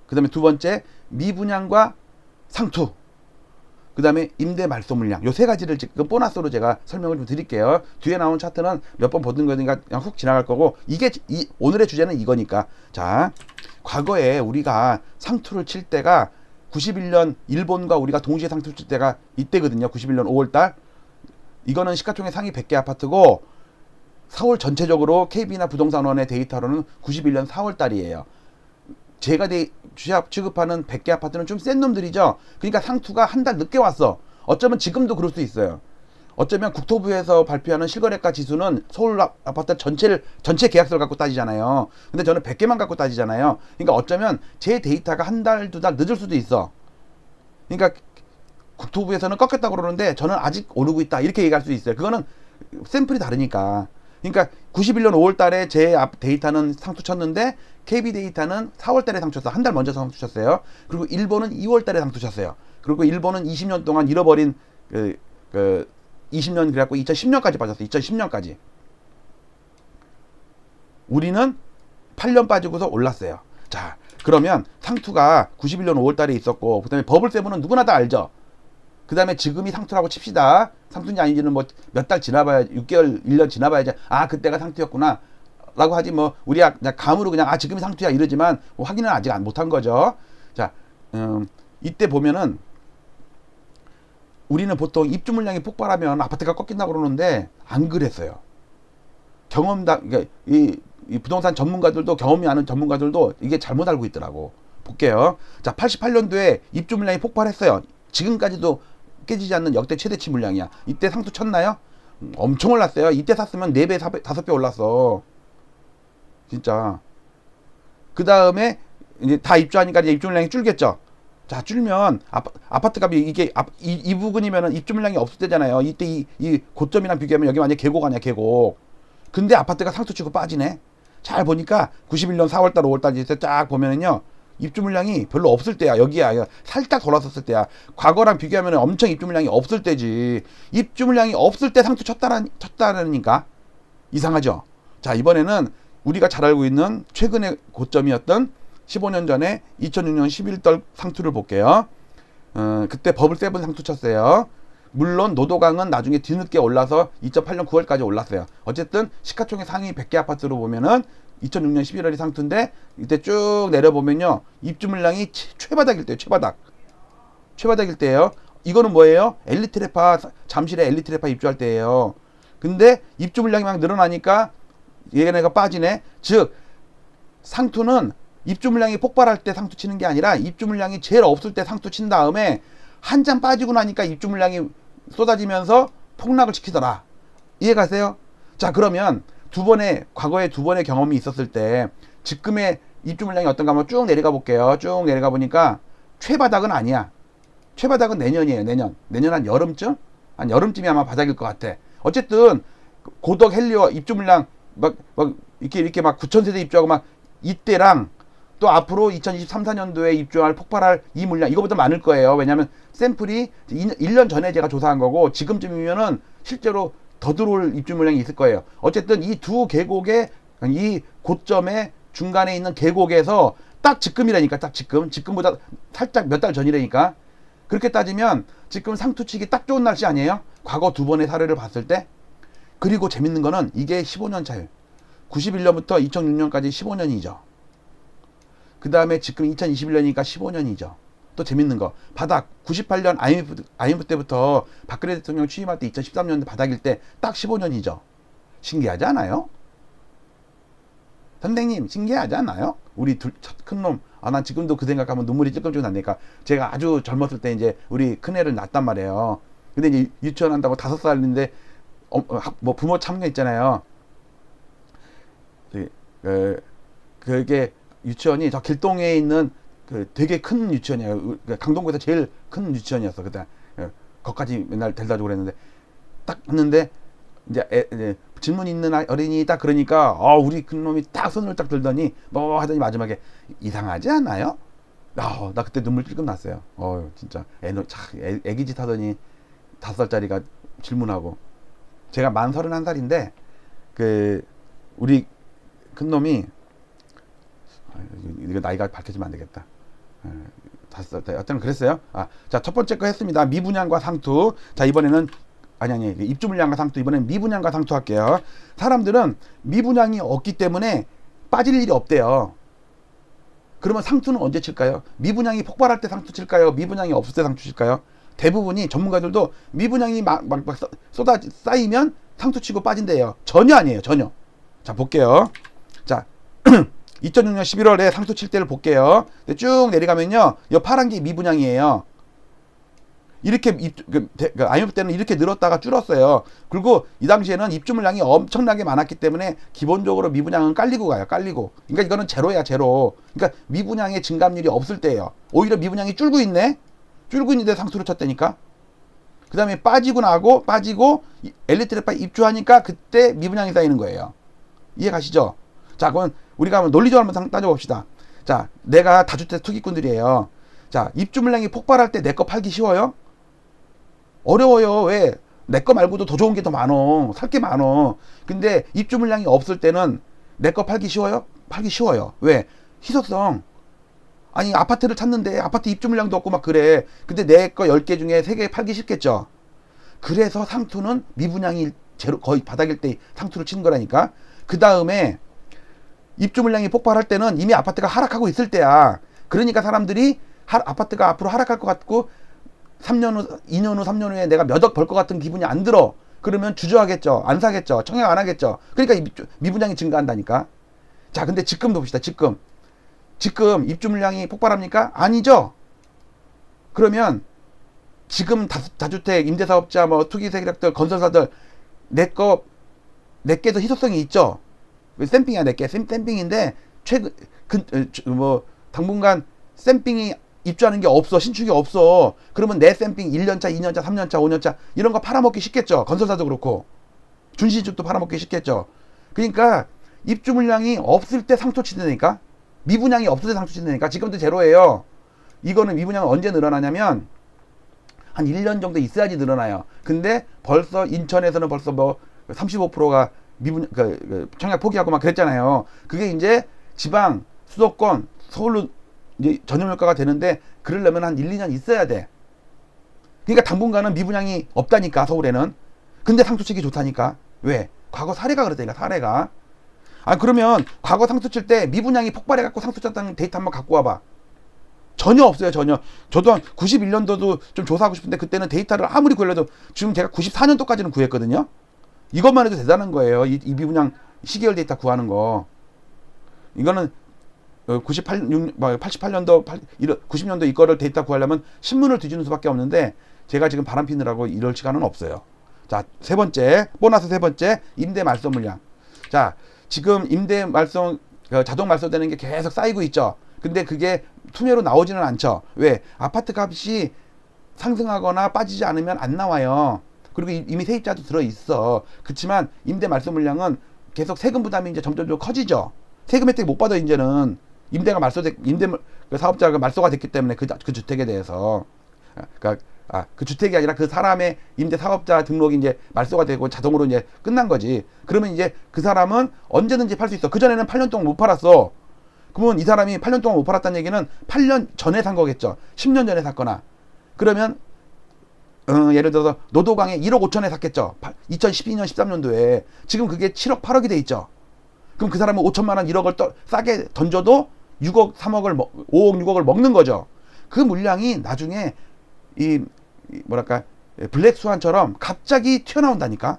그 다음에 두 번째 미분양과 상투, 그 다음에 임대 말소 물량, 요 세 가지를 지금 보너스로 제가 설명을 좀 드릴게요. 뒤에 나온 차트는 몇 번 보던 거니까 그냥 훅 지나갈 거고 이게 오늘의 주제는 이거니까. 자, 과거에 우리가 상투를 칠 때가 91년 일본과 우리가 동시에 상투를 칠 때가 이때거든요. 91년 5월달. 이거는 시가총액 상위 100개 아파트고 서울 전체적으로 KB나 부동산원의 데이터로는 91년 4월달이에요. 제가 취급하는 100개 아파트는 좀 센 놈들이죠. 그러니까 상투가 한 달 늦게 왔어. 어쩌면 지금도 그럴 수 있어요. 어쩌면 국토부에서 발표하는 실거래가 지수는 서울 아파트 전체 계약서를 갖고 따지잖아요. 근데 저는 100개만 갖고 따지잖아요. 그러니까 어쩌면 제 데이터가 한 달, 두 달 늦을 수도 있어. 그러니까 국토부에서는 꺾였다고 그러는데 저는 아직 오르고 있다 이렇게 얘기할 수 있어요. 그거는 샘플이 다르니까. 그러니까 91년 5월 달에 제 데이터는 상투 쳤는데 KB 데이터는 4월 달에 상투 쳤어요. 한 달 먼저 상투 쳤어요. 그리고 일본은 2월 달에 상투 쳤어요. 그리고 일본은 20년 동안 잃어버린 20년 그래갖고 2010년까지 빠졌어요. 2010년까지. 우리는 8년 빠지고서 올랐어요. 자, 그러면 상투가 91년 5월 달에 있었고, 그 다음에 버블7은 누구나 다 알죠. 그 다음에 지금이 상투라고 칩시다. 상투인지 아닌지는 뭐 몇 달 지나봐야, 6개월, 1년 지나봐야지, 아, 그때가 상투였구나. 라고 하지, 뭐, 우리가 그냥 감으로 그냥, 아, 지금이 상투야. 이러지만, 뭐 확인은 아직 못한 거죠. 자, 이때 보면은, 우리는 보통 입주 물량이 폭발하면 아파트가 꺾인다고 그러는데, 안 그랬어요. 그러니까 이 부동산 전문가들도, 경험이 많은 전문가들도 이게 잘못 알고 있더라고. 볼게요. 자, 88년도에 입주 물량이 폭발했어요. 지금까지도 깨지지 않는 역대 최대치 물량이야. 이때 상투 쳤나요? 엄청 올랐어요. 이때 샀으면 4배, 5배 올랐어. 진짜. 그 다음에 이제 다 입주하니까 이제 입주 물량이 줄겠죠. 자, 줄면 아파트 값이 이게 이 부근이면은 입주 물량이 없을 때잖아요. 이때 이 고점이랑 비교하면 여기 완전 계곡 아니야, 계곡. 근데 아파트가 상투 치고 빠지네. 잘 보니까 91년 4월달, 5월달 이때 쫙 보면은요. 입주 물량이 별로 없을 때야. 여기야. 살짝 돌아섰을 때야. 과거랑 비교하면 엄청 입주 물량이 없을 때지. 입주 물량이 없을 때 상투 쳤다라니까. 이상하죠? 자, 이번에는 우리가 잘 알고 있는 최근의 고점이었던 15년 전에 2006년 11달 상투를 볼게요. 그때 버블7 상투 쳤어요. 물론 노도강은 나중에 뒤늦게 올라서 2008년 9월까지 올랐어요. 어쨌든 시가총액 상위 100개 아파트로 보면은 2006년 11월이 상투인데 이때 쭉 내려보면요. 입주 물량이 최바닥일 때예요. 최바닥일 때예요. 이거는 뭐예요? 엘리트레파, 잠실에 엘리트레파 입주할 때예요. 근데 입주 물량이 막 늘어나니까 얘네가 빠지네. 즉 상투는 입주 물량이 폭발할 때 상투 치는 게 아니라 입주 물량이 제일 없을 때 상투 친 다음에 한참 빠지고 나니까 입주 물량이 쏟아지면서 폭락을 시키더라. 이해가세요? 자, 그러면 과거에 두 번의 경험이 있었을 때 지금의 입주 물량이 어떤가 한번 쭉 내려가 볼게요. 쭉 내려가 보니까 최바닥은 아니야. 최바닥은 내년이에요. 내년 한 여름쯤? 한 여름쯤이 아마 바닥일 것 같아. 어쨌든 고덕 헬리오 입주 물량 막 이렇게 막 9,000세대 입주하고 막 이때랑 또 앞으로 2023, 4년도에 입주할 폭발할 이 물량 이거보다 많을 거예요. 왜냐하면 샘플이 1년 전에 제가 조사한 거고 지금쯤이면은 실제로 더 들어올 입주 물량이 있을 거예요. 어쨌든 이 두 계곡의 이 고점의 중간에 있는 계곡에서 딱 지금이라니까. 딱 지금보다 살짝 몇 달 전이라니까. 그렇게 따지면 지금 상투치기 딱 좋은 날씨 아니에요? 과거 두 번의 사례를 봤을 때. 그리고 재밌는 거는 이게 15년 차예요. 91년부터 2006년까지 15년이죠. 그 다음에 지금 2021년이니까 15년이죠. 또 재밌는 거. 바닥 98년 IMF 때부터 박근혜 대통령 취임할 때 2013년도 바닥일 때 딱 15년이죠. 신기하지 않아요? 선생님 신기하지 않아요? 우리 큰 놈. 난 지금도 그 생각하면 눈물이 찔끔찔끔 난다니까. 제가 아주 젊었을 때 이제 우리 큰애를 낳았단 말이에요. 근데 이제 유치원 한다고 5살인데 뭐 부모 참여 있잖아요. 그게 유치원이 저 길동에 있는 그 되게 큰 유치원이에요. 강동구에서 제일 큰 유치원이었어. 그때 거기까지 맨날 데려다 주고 그랬는데 딱 봤는데 이제 질문 있는 어린이 딱 그러니까 우리 큰 놈이 딱 손을 딱 들더니 뭐 하더니 마지막에 이상하지 않아요? 나 그때 눈물 찔끔 났어요. 진짜 애기짓 하더니 5살짜리가 질문하고 제가 만 31살인데 그 우리 큰 놈이 이거 나이가 밝혀지면 안 되겠다. 5살, 어떤 그랬어요. 자, 첫 번째 거 했습니다. 미분양과 상투. 자, 이번에는 아니 입주 물량과 상투. 이번에는 미분양과 상투 할게요. 사람들은 미분양이 없기 때문에 빠질 일이 없대요. 그러면 상투는 언제 칠까요? 미분양이 폭발할 때 상투 칠까요? 미분양이 없을 때 상투 칠까요? 대부분이 전문가들도 미분양이 막 쌓이면 상투 치고 빠진대요. 전혀 아니에요. 전혀. 자, 볼게요. 자, 2006년 11월에 상투 칠 때를 볼게요. 쭉 내려가면요. 이 파란 게 미분양이에요. 이렇게 IMF 때는 이렇게 늘었다가 줄었어요. 그리고 이 당시에는 입주 물량이 엄청나게 많았기 때문에 기본적으로 미분양은 깔리고 가요. 깔리고. 그러니까 이거는 제로야, 제로. 그러니까 미분양의 증감률이 없을 때예요. 오히려 미분양이 줄고 있네. 줄고 있는데 상투를 쳤다니까. 그 다음에 빠지고 엘리트레파 입주하니까 그때 미분양이 쌓이는 거예요. 이해 가시죠? 자, 그럼 우리가 한번 논리적으로 한번 따져봅시다. 자, 내가 다주택 투기꾼들이에요. 자, 입주 물량이 폭발할 때 내 거 팔기 쉬워요? 어려워요. 왜? 내 거 말고도 더 좋은 게 더 많어. 살 게 많어. 근데 입주 물량이 없을 때는 내 거 팔기 쉬워요? 팔기 쉬워요. 왜? 희소성. 아니, 아파트를 찾는데 아파트 입주 물량도 없고 막 그래. 근데 내 거 10개 중에 3개 팔기 쉽겠죠. 그래서 상투는 미분양이 거의 바닥일 때 상투를 치는 거라니까. 그 다음에 입주 물량이 폭발할 때는 이미 아파트가 하락하고 있을 때야. 그러니까 사람들이 아파트가 앞으로 하락할 것 같고 3년 후, 2년 후, 3년 후에 내가 몇 억 벌 것 같은 기분이 안 들어. 그러면 주저하겠죠. 안 사겠죠. 청약 안 하겠죠. 그러니까 미분양이 증가한다니까. 자, 근데 지금도 봅시다. 지금 입주 물량이 폭발합니까? 아니죠. 그러면 지금 다주택 임대사업자 뭐 투기 세력들 건설사들 내게도 희소성이 있죠. 샘핑이야. 내게 샘핑인데 당분간 샘핑이 입주하는 게 없어. 신축이 없어. 그러면 내 샘핑 1년차, 2년차, 3년차, 5년차 이런 거 팔아먹기 쉽겠죠. 건설사도 그렇고 준신축도 팔아먹기 쉽겠죠. 그러니까 입주 물량이 없을 때 상투 치다니까. 미분양이 없을 때 상투 치다니까. 지금도 제로예요. 이거는 미분양은 언제 늘어나냐면 한 1년 정도 있어야지 늘어나요. 근데 벌써 인천에서는 벌써 뭐 35%가 청약 포기하고 막 그랬잖아요. 그게 이제 지방, 수도권, 서울로 이제 전용 효과가 되는데 그러려면 한 1, 2년 있어야 돼. 그러니까 당분간은 미분양이 없다니까, 서울에는. 근데 상투 치기 좋다니까. 왜? 과거 사례가 그랬다니까, 사례가. 그러면 과거 상투 칠 때 미분양이 폭발해갖고 상투 쳤다는 데이터 한번 갖고 와봐. 전혀 없어요, 전혀. 저도 한 91년도도 좀 조사하고 싶은데 그때는 데이터를 아무리 구하려도 지금 제가 94년도까지는 구했거든요. 이것만 해도 대단한 거예요. 이 미분양 시계열 데이터 구하는 거. 이거는 88년도, 90년도 이거를 데이터 구하려면 신문을 뒤지는 수밖에 없는데 제가 지금 바람 피느라고 이럴 시간은 없어요. 자, 세 번째, 보너스 세 번째, 임대 말소 물량. 자, 지금 임대 말소, 자동 말소되는 게 계속 쌓이고 있죠. 근데 그게 투매로 나오지는 않죠. 왜? 아파트 값이 상승하거나 빠지지 않으면 안 나와요. 그리고 이미 세입자도 들어있어. 그렇지만 임대 말소 물량은 계속 세금 부담이 이제 점점 커지죠. 세금 혜택 못 받아. 이제는 임대가 그 사업자가 말소가 됐기 때문에 그 주택에 대해서 그 주택이 아니라 그 사람의 임대 사업자 등록이 이제 말소가 되고 자동으로 이제 끝난 거지. 그러면 이제 그 사람은 언제든지 팔 수 있어. 그전에는 8년 동안 못 팔았어. 그러면 이 사람이 8년 동안 못 팔았다는 얘기는 8년 전에 산 거겠죠. 10년 전에 샀거나. 그러면 예를 들어서 노도강에 1억 5천에 샀겠죠. 2012년 13년도에. 지금 그게 7억 8억이 돼 있죠. 그럼 그 사람은 5천만 원 1억을 싸게 던져도 6억 3억을 5억 6억을 먹는 거죠. 그 물량이 나중에 뭐랄까 블랙스완처럼 갑자기 튀어나온다니까.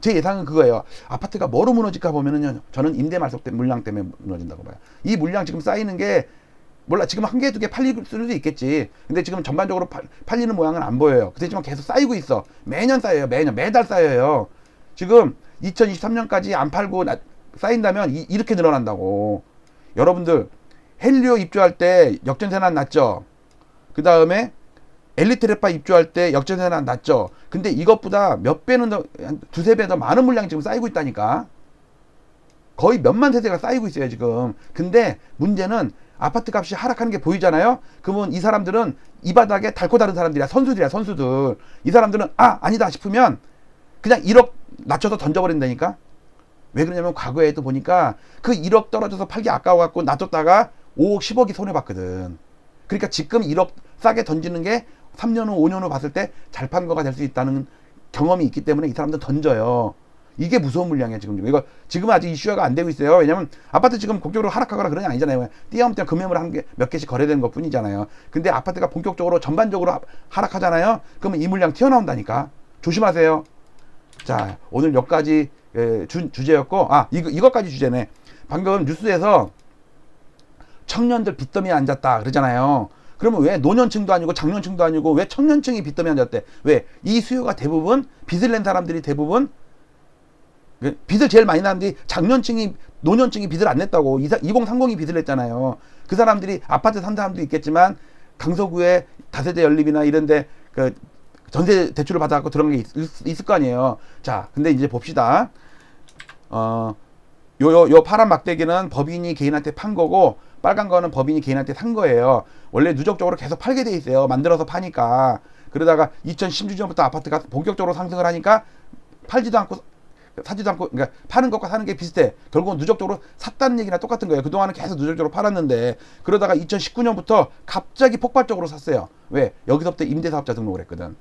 제 예상은 그거예요. 아파트가 뭐로 무너질까 보면은요, 저는 임대 말소 물량 때문에 무너진다고 봐요. 이 물량 지금 쌓이는 게 몰라, 지금 한 개 두 개 팔릴 수도 있겠지. 근데 지금 전반적으로 팔리는 모양은 안 보여요. 그렇지만 계속 쌓이고 있어. 매년 쌓여요. 매달 쌓여요. 지금 2023년까지 안 팔고 쌓인다면 이렇게 늘어난다고. 여러분들 헬리오 입주할 때 역전세난 났죠. 그 다음에 엘리트레파 입주할 때 역전세난 났죠. 근데 이것보다 몇 배는 더, 한 두세 배 더 많은 물량이 지금 쌓이고 있다니까. 거의 몇만 세대가 쌓이고 있어요 지금. 근데 문제는 아파트 값이 하락하는 게 보이잖아요. 그러면 이 사람들은 이 바닥에 닳고 다른 사람들이야. 선수들. 이 사람들은 아니다 싶으면 그냥 1억 낮춰서 던져버린다니까. 왜 그러냐면 과거에도 보니까 그 1억 떨어져서 팔기 아까워갖고 놔뒀다가 5억 10억이 손해봤거든. 그러니까 지금 1억 싸게 던지는 게 3년 후 5년 후 봤을 때 잘 판 거가 될 수 있다는 경험이 있기 때문에 이 사람들 던져요. 이게 무서운 물량이야 지금. 이거 지금 아직 이슈화가 안 되고 있어요. 왜냐면 아파트 지금 본격적으로 하락하거나 그런 게 아니잖아요. 띄엄띄엄 금매물 몇 개씩 거래되는 것 뿐이잖아요. 근데 아파트가 본격적으로 전반적으로 하락하잖아요. 그러면 이 물량 튀어나온다니까. 조심하세요. 자, 오늘 여기까지 주제였고, 이것까지 주제네. 방금 뉴스에서 청년들 빚더미에 앉았다 그러잖아요. 그러면 왜 노년층도 아니고 장년층도 아니고 왜 청년층이 빚더미에 앉았대? 왜? 이 수요가 대부분 빚을 낸 사람들이 대부분 빚을 제일 많이 냈는데 노년층이 빚을 안 냈다고. 2030이 빚을 냈잖아요. 그 사람들이 아파트 산 사람도 있겠지만 강서구에 다세대 연립이나 이런데 그 전세 대출을 받아갖고 들어간 게 있을 거 아니에요. 자, 근데 이제 봅시다. 요 파란 막대기는 법인이 개인한테 판 거고, 빨간 거는 법인이 개인한테 산 거예요. 원래 누적적으로 계속 팔게 돼 있어요. 만들어서 파니까. 그러다가 2016년부터 아파트가 본격적으로 상승을 하니까 팔지도 않고 사지도 않고, 그러니까 파는 것과 사는 게 비슷해. 결국은 누적적으로 샀다는 얘기나 똑같은 거예요. 그동안은 계속 누적적으로 팔았는데, 그러다가 2019년부터 갑자기 폭발적으로 샀어요. 왜? 여기서부터 임대사업자 등록을 했거든.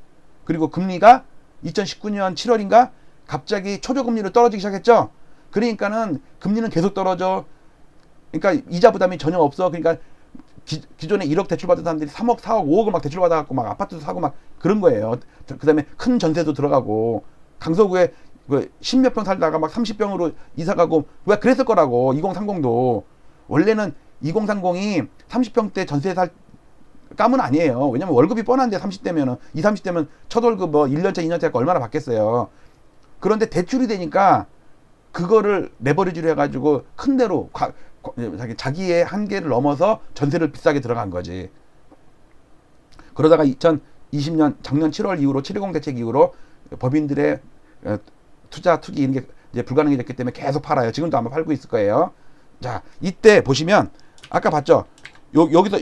그리고 금리가 2019년 7월인가 갑자기 초저금리로 떨어지기 시작했죠. 그러니까는 금리는 계속 떨어져. 그러니까 이자 부담이 전혀 없어. 그러니까 기존에 1억 대출 받은 사람들이 3억, 4억, 5억을 막 대출 받아갖고 막 아파트도 사고 막 그런 거예요. 그 다음에 큰 전세도 들어가고, 강서구에 10몇 평 살다가 막 30평으로 이사 가고, 왜 그랬을 거라고. 2030도 원래는 2030이 30평대 전세 살 감은 아니에요. 왜냐면 월급이 뻔한데 30대면은 30대면 첫 월급 뭐 1년차 2년차 얼마나 받겠어요. 그런데 대출이 되니까 그거를 레버리지를 해가지고 큰 데로 자기의 한계를 넘어서 전세를 비싸게 들어간 거지. 그러다가 2020년 작년 7월 이후로 710 대책 이후로 법인들의 투기 이런 게 이제 불가능해졌기 때문에 계속 팔아요. 지금도 아마 팔고 있을 거예요. 자, 이때 보시면 아까 봤죠? 여기서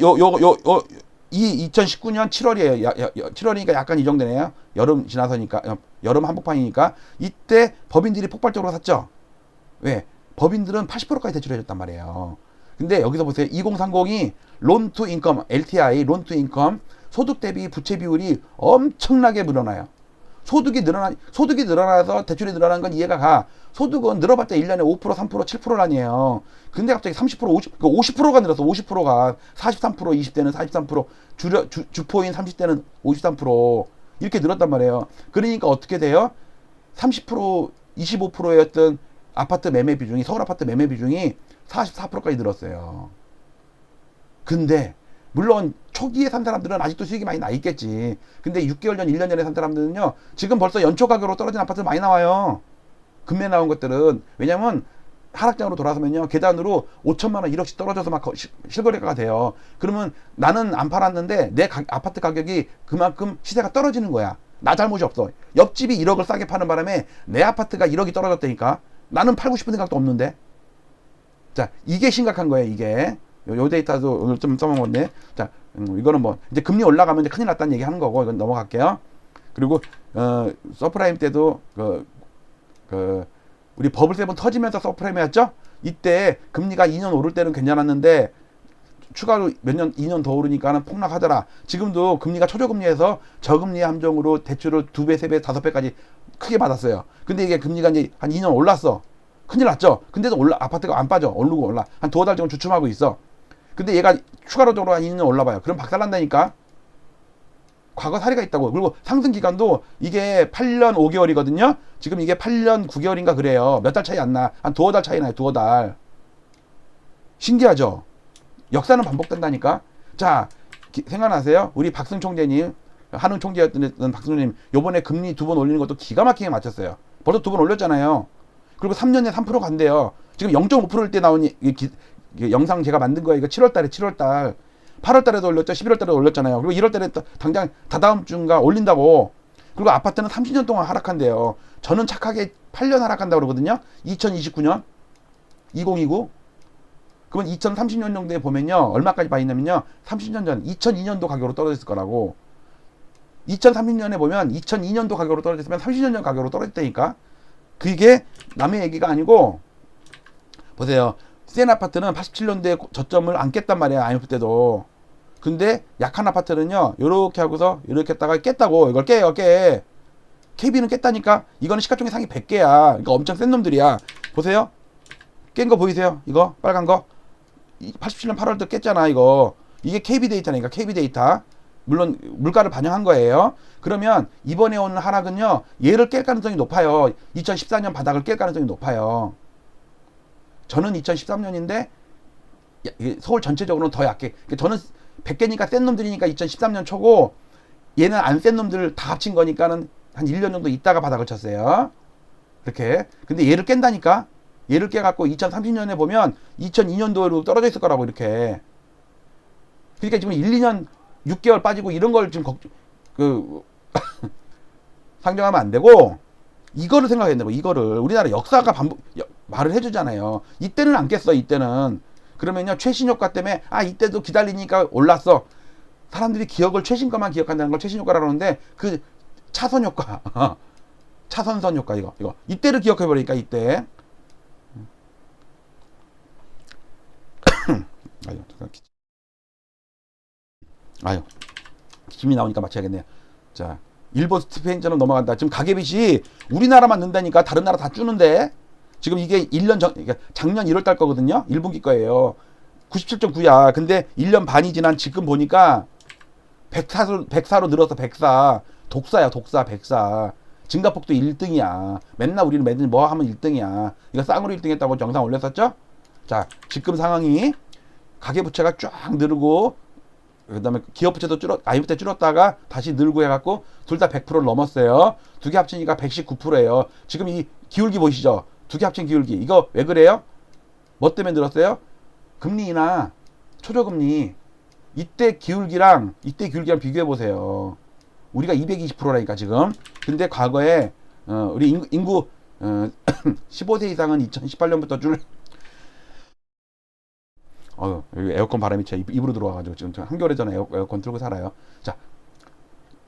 이 2019년 7월이에요. 7월이니까 약간 이 정도 되네요. 여름 지나서니까, 여름 한복판이니까. 이때 법인들이 폭발적으로 샀죠. 왜? 법인들은 80%까지 대출해줬단 말이에요. 근데 여기서 보세요. 2030이 론 투 인컴, LTI, 론 투 인컴, 소득 대비 부채 비율이 엄청나게 늘어나요. 소득이 늘어나서 대출이 늘어나는 건 이해가 가. 소득은 늘어봤자 1년에 5%, 3%, 7% 아니에요. 근데 갑자기 30%, 50%가 늘었어. 50%가 43%, 20대는 43%, 주포인 30대는 53% 이렇게 늘었단 말이에요. 그러니까 어떻게 돼요? 30%, 25%였던 아파트 매매 비중이, 서울 아파트 매매 비중이 44%까지 늘었어요. 근데 물론 초기에 산 사람들은 아직도 수익이 많이 나 있겠지. 근데 6개월 전, 1년 전에 산 사람들은요, 지금 벌써 연초 가격으로 떨어진 아파트 많이 나와요. 금매 나온 것들은. 왜냐면 하락장으로 돌아서면요, 계단으로 5천만 원, 1억씩 떨어져서 막 실거래가 돼요. 그러면 나는 안 팔았는데 내 아파트 가격이 그만큼 시세가 떨어지는 거야. 나 잘못이 없어. 옆집이 1억을 싸게 파는 바람에 내 아파트가 1억이 떨어졌다니까. 나는 팔고 싶은 생각도 없는데. 자, 이게 심각한 거예요, 이게. 요 데이터도 오늘 좀 써먹었네. 자, 이거는 뭐, 이제 금리 올라가면 이제 큰일 났다는 얘기 하는 거고, 이건 넘어갈게요. 그리고, 서프라임 때도, 우리 버블 세븐 터지면서 서프라임이었죠? 이때 금리가 2년 오를 때는 괜찮았는데, 추가로 몇 년, 2년 더 오르니까는 폭락하더라. 지금도 금리가 초저금리에서 저금리 함정으로 대출을 2배, 3배, 5배까지 크게 받았어요. 근데 이게 금리가 이제 한 2년 올랐어. 큰일 났죠? 근데도 아파트가 안 빠져. 오르고 올라. 한 2달 정도 주춤하고 있어. 근데 얘가 추가로적으로 한 2년 올라봐요. 그럼 박살난다니까? 과거 사례가 있다고. 그리고 상승 기간도 이게 8년 5개월이거든요? 지금 이게 8년 9개월인가 그래요. 몇 달 차이 안 나. 한 2달 차이 나요. 2달. 신기하죠? 역사는 반복된다니까? 자, 생각나세요? 우리 박승 총재님, 한흥 총재였던 박승 총재님, 요번에 금리 2번 올리는 것도 기가 막히게 맞췄어요. 벌써 2번 올렸잖아요. 그리고 3년에 3% 간대요. 지금 0.5%일 때 나온 영상 제가 만든 거예요. 이거 7월달에 7월달. 8월달에도 올렸죠. 11월달에도 올렸잖아요. 그리고 1월달에 또 당장 다다음 주인가 올린다고. 그리고 아파트는 30년 동안 하락한대요. 저는 착하게 8년 하락한다고 그러거든요. 2029년, 2029. 그러면 2030년 정도에 보면요. 얼마까지 봐 있냐면요. 30년 전, 2002년도 가격으로 떨어졌을 거라고. 2030년에 보면 2002년도 가격으로 떨어졌으면 30년 전 가격으로 떨어졌다니까. 그게 남의 얘기가 아니고, 보세요. 센 아파트는 87년도에 저점을 안 깼단 말이야. IMF 때도. 근데 약한 아파트는요. 요렇게 하고서 이렇게 했다가 깼다고. 이걸 깨요. 깨. KB는 깼다니까. 이거는 시가총액 상위 100개야. 이거 엄청 센 놈들이야. 보세요. 깬 거 보이세요? 이거 빨간 거. 87년 8월 때 깼잖아. 이거. 이게 KB 데이터니까. KB 데이터. 물론 물가를 반영한 거예요. 그러면 이번에 오는 하락은요. 얘를 깰 가능성이 높아요. 2014년 바닥을 깰 가능성이 높아요. 저는 2013년인데 서울 전체적으로는 더 약해. 저는 100개니까 센 놈들이니까 2013년 초고, 얘는 안 센 놈들 다 합친 거니까는 한 1년 정도 있다가 바닥을 쳤어요. 이렇게. 근데 얘를 깬다니까. 얘를 깨갖고 2030년에 보면 2002년도로 떨어져 있을 거라고. 이렇게. 그러니까 지금 1, 2년 6개월 빠지고 이런 걸 지금 상정하면 안 되고, 이거를 생각해야 되고, 이거를. 우리나라 역사가 말을 해주잖아요. 이때는 안 깼어. 이때는. 그러면요, 최신 효과 때문에 이때도 기다리니까 올랐어. 사람들이 기억을 최신 것만 기억한다는 걸 최신 효과라고 하는데, 그 차선 효과 차선선 효과, 이거 이때를 기억해 버리니까. 이때. 김이 나오니까 맞춰야겠네요. 자, 일본 스페인처럼 넘어간다. 지금 가계빚이 우리나라만 는다니까. 다른 나라 다 주는데. 지금 이게 1년 전, 그러니까 작년 1월달 거거든요. 1분기 거예요. 97.9야. 근데 1년 반이 지난 지금 보니까 104로 늘어서 104. 독사야, 독사, 104. 증가폭도 1등이야. 맨날 우리는 매달 뭐 하면 1등이야. 이거 쌍으로 1등 했다고 영상 올렸었죠? 자, 지금 상황이 가계부채가 쫙 늘고, 그 다음에 기업부채도 IMF 때 줄었다가 다시 늘고 해갖고 둘 다 100%를 넘었어요. 두 개 합치니까 119%예요. 지금 이 기울기 보이시죠? 두 개 합친 기울기. 이거 왜 그래요? 뭐 때문에 늘었어요? 금리 인하, 초저금리. 이때 기울기랑 비교해 보세요. 우리가 220%라니까 지금. 근데 과거에 우리 인구 15세 이상은 2018년부터 여기 에어컨 바람이 제 입으로 들어와가지고 지금 한겨울에 저는 에어컨 틀고 살아요. 자,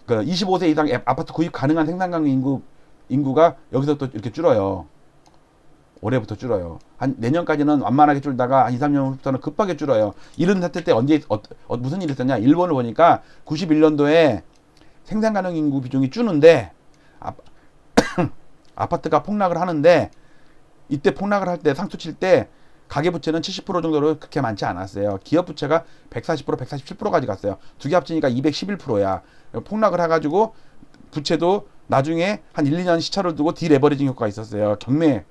그 25세 이상 아파트 구입 가능한 생산 가능 인구가 여기서 또 이렇게 줄어요. 올해부터 줄어요. 한 내년까지는 완만하게 줄다가 한 2, 3년 후부터는 급하게 줄어요. 이런 사태 때 무슨 일이 있었냐? 일본을 보니까 91년도에 생산 가능 인구 비중이 줄는데 아파트가 폭락을 하는데, 이때 폭락을 할 때 상투 칠 때 가계부채는 70% 정도로 그렇게 많지 않았어요. 기업부채가 140%, 147%까지 갔어요. 두 개 합치니까 211%야. 폭락을 해가지고 부채도 나중에 한 1, 2년 시차를 두고 디레버리징 효과가 있었어요. 경매.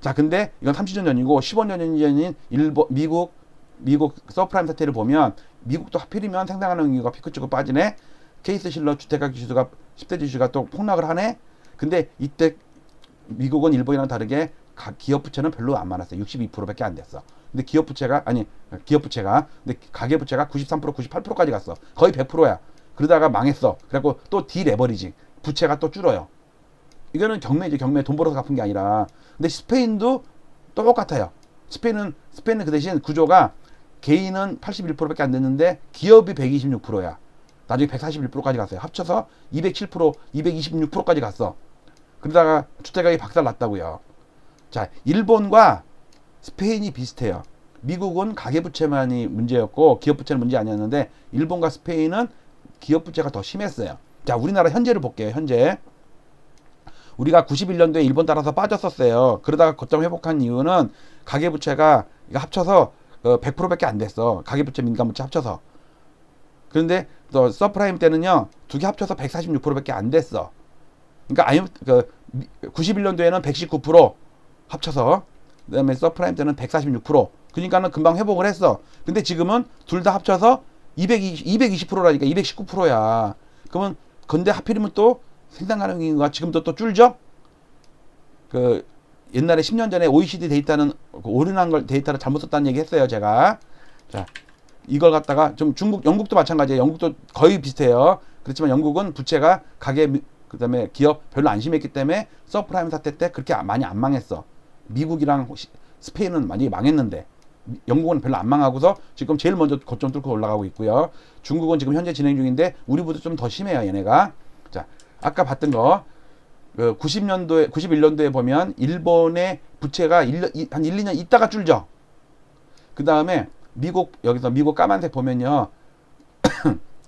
자, 근데 이건 30년 전이고 15년 전인 미국 서프라임 사태를 보면, 미국도 하필이면 생산 가능 인구가 피크 치고 빠지네. 케이스 실러 주택가격 지수가 10대 지수가 또 폭락을 하네. 근데 이때 미국은 일본이랑 다르게 기업 부채는 별로 안 많았어요. 62%밖에 안 됐어. 근데 기업 부채가 근데 가계 부채가 93%, 98%까지 갔어. 거의 100%야. 그러다가 망했어. 그래갖고 또 디레버리징, 부채가 또 줄어요. 이거는 경매지. 경매. 돈 벌어서 갚은 게 아니라. 근데 스페인도 똑같아요. 스페인은 그 대신 구조가 개인은 81%밖에 안 됐는데 기업이 126%야. 나중에 141%까지 갔어요. 합쳐서 207%, 226%까지 갔어. 그러다가 주택가격이 박살 났다고요. 자, 일본과 스페인이 비슷해요. 미국은 가계부채만이 문제였고 기업부채는 문제 아니었는데 일본과 스페인은 기업부채가 더 심했어요. 자, 우리나라 현재를 볼게요. 현재 우리가 91년도에 일본 따라서 빠졌었어요. 그러다가 거점 회복한 이유는 가계부채가 이거 합쳐서 100%밖에 안 됐어. 가계부채, 민간부채 합쳐서. 그런데 또 서프라임 때는요, 두 개 합쳐서 146%밖에 안 됐어. 그러니까 91년도에는 119% 합쳐서, 그다음에 서프라임 때는 146%. 그러니까는 금방 회복을 했어. 근데 지금은 둘 다 합쳐서 220%라니까 219%야. 그러면 근데 하필이면 또 생산 가능인가 지금도 또 줄죠? 그 옛날에 10년 전에 OECD 데이터는 오른한 걸 데이터를 잘못 썼다는 얘기 했어요, 제가. 자, 이걸 갖다가 좀 영국도 마찬가지예요. 영국도 거의 비슷해요. 그렇지만 영국은 부채가 그다음에 기업 별로 안 심했기 때문에 서프라임 사태 때 그렇게 많이 안 망했어. 미국이랑 스페인은 많이 망했는데 영국은 별로 안 망하고서 지금 제일 먼저 거점 뚫고 올라가고 있고요. 중국은 지금 현재 진행 중인데 우리보다 좀 더 심해요, 얘네가. 자, 아까 봤던 거 91년도에 보면 일본의 부채가 한 1, 2년 있다가 줄죠. 그 다음에 여기서 미국 까만색 보면요.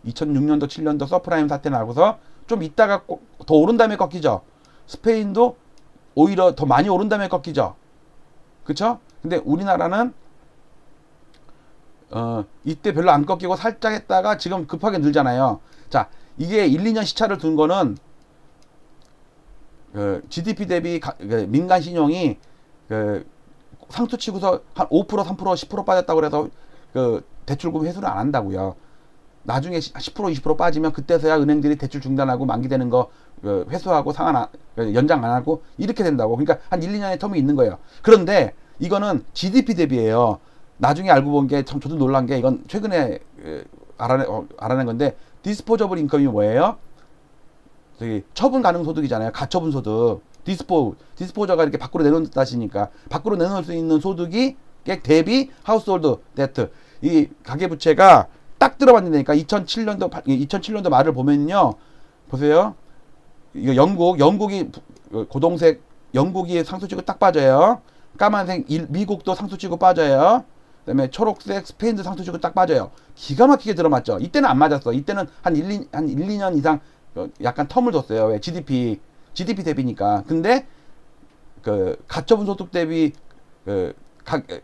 2006년도 7년도 서프라임 사태 나고서 좀 있다가 더 오른 다음에 꺾이죠. 스페인도 오히려 더 많이 오른 다음에 꺾이죠. 그쵸? 근데 우리나라는 이때 별로 안 꺾이고 살짝 했다가 지금 급하게 늘잖아요. 자, 이게 1, 2년 시차를 둔 거는 GDP 대비 민간 신용이 상투치고서 한 5%, 3%, 10% 빠졌다고 그래서 대출금 회수를 안 한다고요. 나중에 10%, 20% 빠지면 그때서야 은행들이 대출 중단하고 만기되는 거 회수하고 연장 안 하고 이렇게 된다고. 그러니까 한 1, 2년의 텀이 있는 거예요. 그런데 이거는 GDP 대비예요. 나중에 알고 본 게 참 저도 놀란 게 이건 최근에 알아낸 건데 디스포저블 인컴이 뭐예요? 저기 처분 가능 소득이잖아요. 가처분 소득. 디스포저가 이렇게 밖으로 내놓는다시니까 밖으로 내놓을 수 있는 소득이 대비 하우스홀드 데트. 이 가계부채가 딱 들어봤는데니까 2007년도 말을 보면요. 보세요. 이거 영국이 고동색 영국이 상수치고 딱 빠져요. 까만색 미국도 상수치고 빠져요. 그다음에 초록색 스페인도 상수치고 딱 빠져요. 기가 막히게 들어맞죠. 이때는 안 맞았어. 이때는 한 1, 2년 이상 약간 텀을 줬어요. 왜? GDP 대비니까. 근데 가처분 소득 대비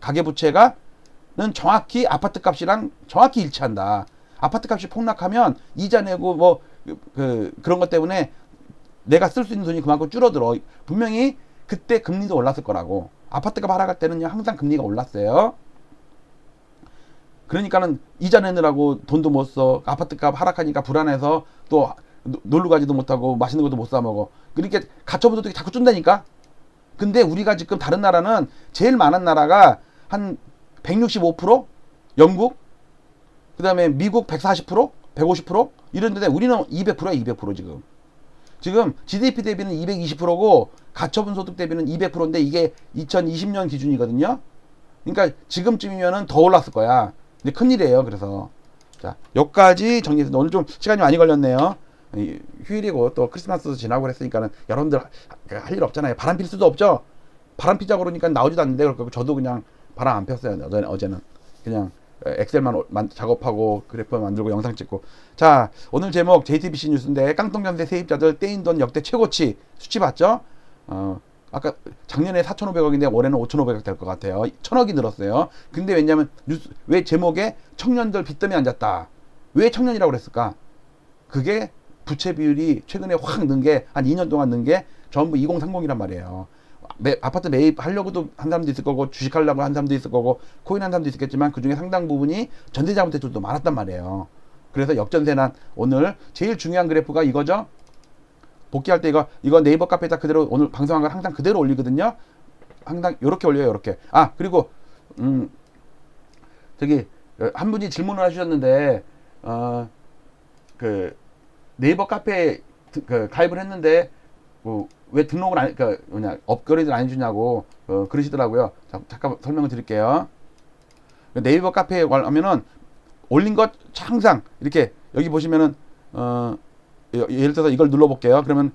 가계부채가는 정확히 아파트 값이랑 정확히 일치한다. 아파트 값이 폭락하면 이자 내고 뭐 그런 것 때문에 내가 쓸 수 있는 돈이 그만큼 줄어들어. 분명히 그때 금리도 올랐을 거라고. 아파트값 하락할 때는요 항상 금리가 올랐어요. 그러니까는 이자 내느라고 돈도 못 써. 아파트값 하락하니까 불안해서 또 놀러 가지도 못하고 맛있는 것도 못 사 먹어. 그러니까 가처분 소득이 자꾸 준다니까. 근데 우리가 지금 다른 나라는 제일 많은 나라가 한 165%? 영국? 그 다음에 미국 140%? 150%? 이런데 우리는 200%야 200% 지금. 지금 GDP 대비는 220%고 가처분 소득 대비는 200%인데 이게 2020년 기준이거든요. 그러니까 지금쯤이면은 더 올랐을 거야. 근데 큰일이에요. 그래서 자, 여기까지 정리해서 오늘 좀 시간이 많이 걸렸네요. 휴일이고 또 크리스마스도 지나고 그랬으니까는 여러분들 할 일 없잖아요. 바람 필 수도 없죠. 바람 피자고 그러니까 나오지도 않는데 그렇고 저도 그냥 바람 안 폈어요. 어제는 그냥 엑셀만 작업하고 그래프 만들고 영상 찍고. 자, 오늘 제목 JTBC 뉴스인데 깡통전세 세입자들 떼인 돈 역대 최고치 수치 봤죠? 아까 작년에 4,500억인데 올해는 5,500억 될 것 같아요. 1,000억이 늘었어요. 근데 왜냐면 왜 제목에 청년들 빚더미 앉았다. 왜 청년이라고 그랬을까? 그게 부채 비율이 최근에 확 는 게 한 2년 동안 는 게 전부 2030이란 말이에요. 아파트 매입하려고도 한 사람도 있을 거고 주식하려고 한 사람도 있을 거고 코인 한 사람도 있겠지만 그중에 상당 부분이 전세자금 대출도 많았단 말이에요. 그래서 역전세난 오늘 제일 중요한 그래프가 이거죠. 복귀할 때 이거 네이버 카페에다 그대로 오늘 방송한 걸 항상 그대로 올리거든요. 항상 요렇게 올려요. 요렇게. 아, 그리고 저기 한 분이 질문을 하셨는데 네이버 카페에 가입을 했는데 왜 등록을 안, 그러니까 뭐냐, 업그레이드를 안 해주냐고 그러시더라고요. 자, 잠깐 설명을 드릴게요. 네이버 카페에 가면은 올린 것 항상 이렇게 여기 보시면은 예를 들어서 이걸 눌러볼게요. 그러면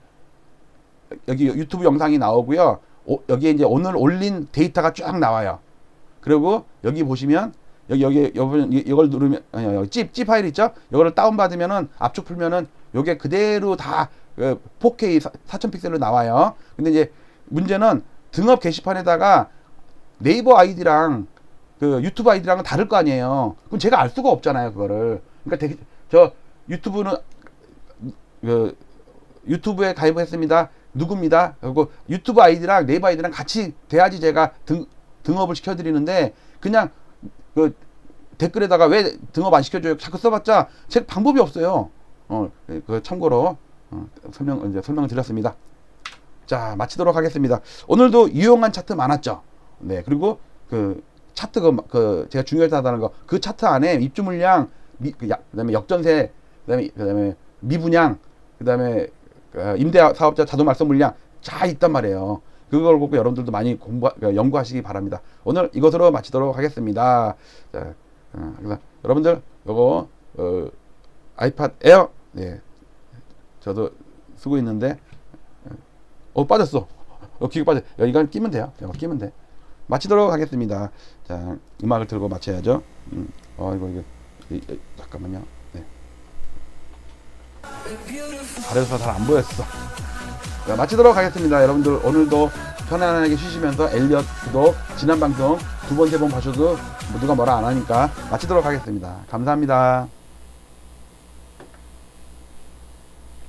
여기 유튜브 영상이 나오고요. 여기에 이제 오늘 올린 데이터가 쫙 나와요. 그리고 여기 보시면 여기 이걸 누르면 여기 찝 파일 있죠? 이거를 다운 받으면은 압축 풀면은 요게 그대로 다 4K 4000픽셀로 나와요. 근데 이제 문제는 등업 게시판에다가 네이버 아이디랑 그 유튜브 아이디랑은 다를 거 아니에요. 그럼 제가 알 수가 없잖아요, 그거를. 그러니까 저 유튜브는 유튜브에 가입했습니다. 누굽니다. 그리고 유튜브 아이디랑 네이버 아이디랑 같이 돼야지 제가 등업을 시켜드리는데 그냥 그 댓글에다가 왜 등업 안 시켜줘요? 자꾸 써봤자 제 방법이 없어요. 그 참고로 설명을 드렸습니다. 자, 마치도록 하겠습니다. 오늘도 유용한 차트 많았죠. 네, 그리고 그 차트 제가 중요하다는 거 그 차트 안에 입주 물량, 그다음에 역전세, 그다음에 미분양, 그다음에 임대 사업자 자동 말소 물량 다 있단 말이에요. 그걸 보고 여러분들도 많이 연구하시기 바랍니다. 오늘 이것으로 마치도록 하겠습니다. 자, 그래서 여러분들 요거 아이팟 에어, 네, 저도 쓰고 있는데 빠졌어. 기가 빠져. 이건 끼면 돼요. 이거 끼면 돼. 마치도록 하겠습니다. 자, 음악을 틀고 마쳐야죠. 이거 잠깐만요. 네. 가려서 잘 안 보였어. 자, 마치도록 하겠습니다. 여러분들 오늘도 편안하게 쉬시면서 엘리엇 구독, 지난 방송 2번, 3번 봐셔도 누가 뭐라 안 하니까 마치도록 하겠습니다. 감사합니다.